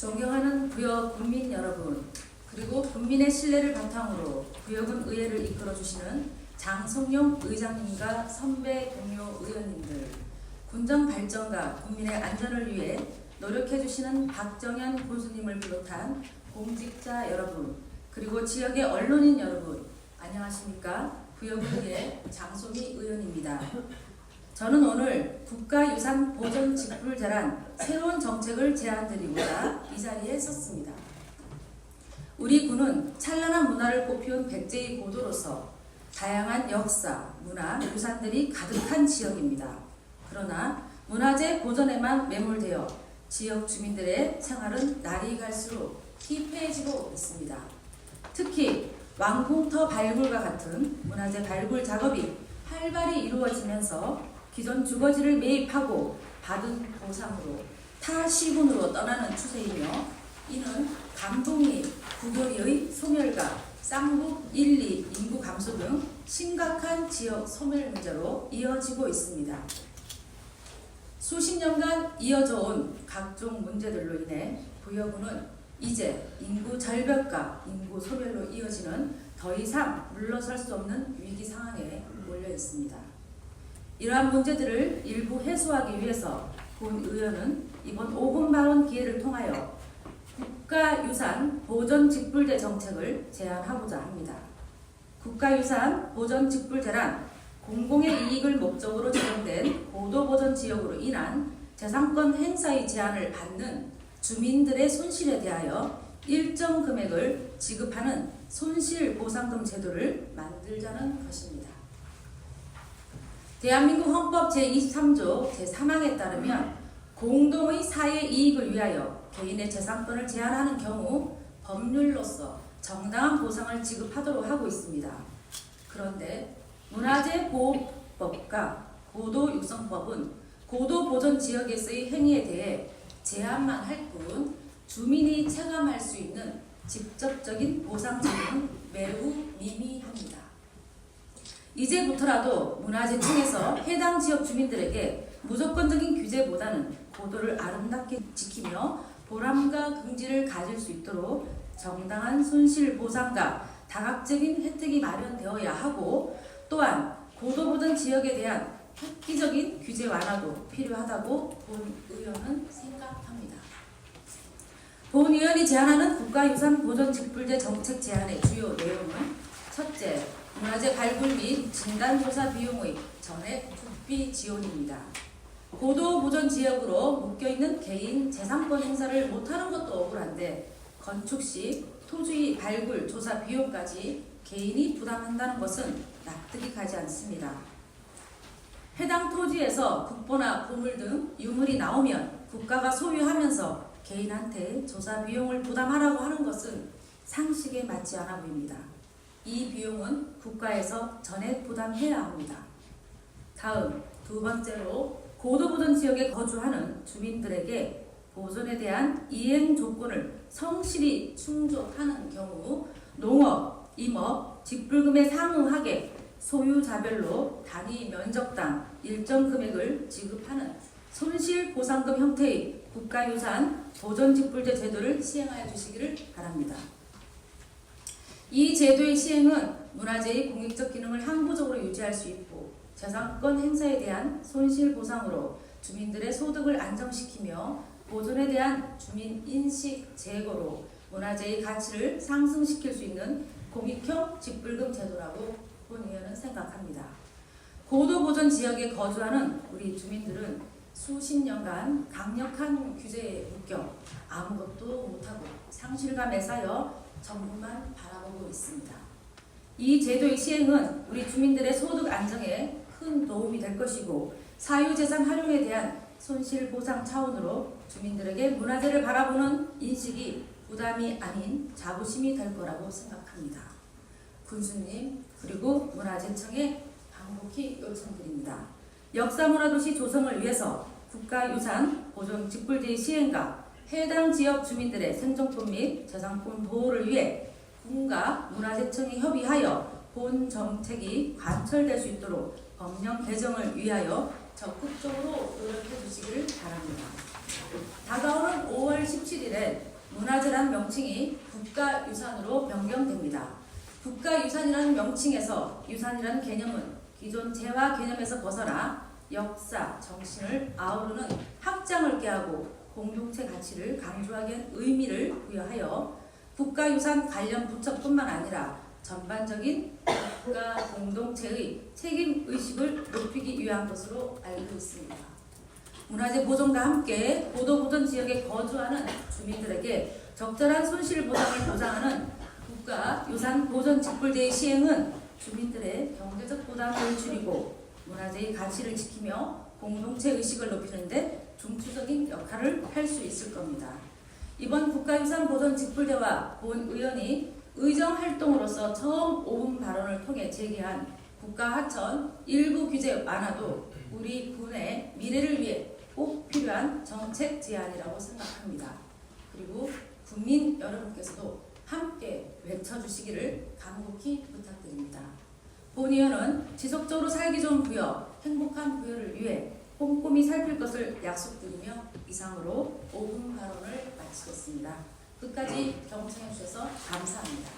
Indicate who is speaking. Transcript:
Speaker 1: 존경하는 부여 국민 여러분, 그리고 국민의 신뢰를 바탕으로 부여군 의회를 이끌어주시는 장성용 의장님과 선배 동료 의원님들, 군정 발전과 국민의 안전을 위해 노력해주시는 박정현 군수님을 비롯한 공직자 여러분, 그리고 지역의 언론인 여러분, 안녕하십니까? 부여군의 장소미 의원입니다. 저는 오늘 국가유산 보존 직불제란 새로운 정책을 제안드리고자 이 자리에 섰습니다. 우리 군은 찬란한 문화를 꽃피운 백제의 고도로서 다양한 역사, 문화, 유산들이 가득한 지역입니다. 그러나 문화재 보존에만 매몰되어 지역 주민들의 생활은 날이 갈수록 피폐해지고 있습니다. 특히 왕궁터 발굴과 같은 문화재 발굴 작업이 활발히 이루어지면서 기존 주거지를 매입하고 받은 보상으로 타 시군으로 떠나는 추세이며, 이는 감동리, 구거리의 소멸과 쌍북 1, 2 인구 감소 등 심각한 지역 소멸 문제로 이어지고 있습니다. 수십 년간 이어져 온 각종 문제들로 인해 부여군은 이제 인구 절벽과 인구 소멸로 이어지는 더 이상 물러설 수 없는 위기 상황에 몰려 있습니다. 이러한 문제들을 일부 해소하기 위해서 본 의원은 이번 5분 발언 기회를 통하여 국가유산 보존 직불제 정책을 제안하고자 합니다. 국가유산 보존 직불제란 공공의 이익을 목적으로 지정된 고도보전 지역으로 인한 재산권 행사의 제한을 받는 주민들의 손실에 대하여 일정 금액을 지급하는 손실보상금 제도를 만들자는 것입니다. 대한민국 헌법 제23조 제3항에 따르면 공동의 사회 이익을 위하여 개인의 재산권을 제한하는 경우 법률로서 정당한 보상을 지급하도록 하고 있습니다. 그런데 문화재보호법과 고도육성법은 고도보존 지역에서의 행위에 대해 제한만 할 뿐 주민이 체감할 수 있는 직접적인 보상 제도는 매우 미미합니다. 이제부터라도 문화재청에서 해당 지역 주민들에게 무조건적인 규제보다는 고도를 아름답게 지키며 보람과 긍지를 가질 수 있도록 정당한 손실보상과 다각적인 혜택이 마련되어야 하고, 또한 고도보전 지역에 대한 획기적인 규제 완화도 필요하다고 본 의원은 생각합니다. 본 의원이 제안하는 국가유산 보존 직불제 정책 제안의 주요 내용은: 첫째, 문화재 발굴 및 진단조사 비용의 전액 국비 지원입니다. 고도보존 지역으로 묶여있는 개인 재산권 행사를 못하는 것도 억울한데 건축 시 토지 발굴 조사 비용까지 개인이 부담한다는 것은 납득이 가지 않습니다. 해당 토지에서 국보나 보물 등 유물이 나오면 국가가 소유하면서 개인한테 조사 비용을 부담하라고 하는 것은 상식에 맞지 않아 보입니다. 이 비용은 국가에서 전액 부담해야 합니다. 다음, 두 번째로 고도보존 지역에 거주하는 주민들에게 보존에 대한 이행 조건을 성실히 충족하는 경우 농업, 임업, 직불금에 상응하게 소유자별로 단위 면적당 일정 금액을 지급하는 손실보상금 형태의 국가유산 보존직불제 제도를 시행하여 주시기를 바랍니다. 이 제도의 시행은 문화재의 공익적 기능을 항구적으로 유지할 수 있고 재산권 행사에 대한 손실보상으로 주민들의 소득을 안정시키며 보존에 대한 주민 인식 제고로 문화재의 가치를 상승시킬 수 있는 공익형 직불금 제도라고 본 의원은 생각합니다. 고도보존 지역에 거주하는 우리 주민들은 수십 년간 강력한 규제에 묶여 아무것도 못하고 상실감에 쌓여 정부만 바라보고 있습니다. 이 제도의 시행은 우리 주민들의 소득 안정에 큰 도움이 될 것이고 사유재산 활용에 대한 손실보상 차원으로 주민들에게 문화재를 바라보는 인식이 부담이 아닌 자부심이 될 거라고 생각합니다. 군수님, 그리고 문화재청에 간곡히 요청드립니다. 역사문화도시 조성을 위해서 국가유산 보존 직불제의 시행과 해당 지역 주민들의 생존권 및 재산권 보호를 위해 군과 문화재청이 협의하여 본 정책이 관철될 수 있도록 법령 개정을 위하여 적극적으로 노력해 주시기를 바랍니다. 다가오는 5월 17일에 문화재란 명칭이 국가유산으로 변경됩니다. 국가유산이라는 명칭에서 유산이라는 개념은 기존 재화 개념에서 벗어나 역사, 정신을 아우르는 확장을 꾀하고 공동체 가치를 강조하기 위한 의미를 부여하여 국가유산 관련 부처뿐만 아니라 전반적인 국가 공동체의 책임의식을 높이기 위한 것으로 알고 있습니다. 문화재 보존과 함께 고도보전 지역에 거주하는 주민들에게 적절한 손실보상을 보장하는 국가유산보전직불제의 시행은 주민들의 경제적 부담을 줄이고 문화재의 가치를 지키며 공동체 의식을 높이는 데 중추적인 역할을 할 수 있을 겁니다. 이번 국가유산보전직불제와 본 의원이 의정활동으로서 처음 5분 발언을 통해 제기한 국가하천 일부 규제 완화도 우리 군의 미래를 위해 꼭 필요한 정책 제안이라고 생각합니다. 그리고 국민 여러분께서도 함께 외쳐주시기를 간곡히 부탁드립니다. 본 의원은 지속적으로 살기 좋은 부여, 행복한 부여를 위해 꼼꼼히 살필 것을 약속드리며 이상으로 5분 발언을 마치겠습니다. 끝까지 경청해 주셔서 감사합니다.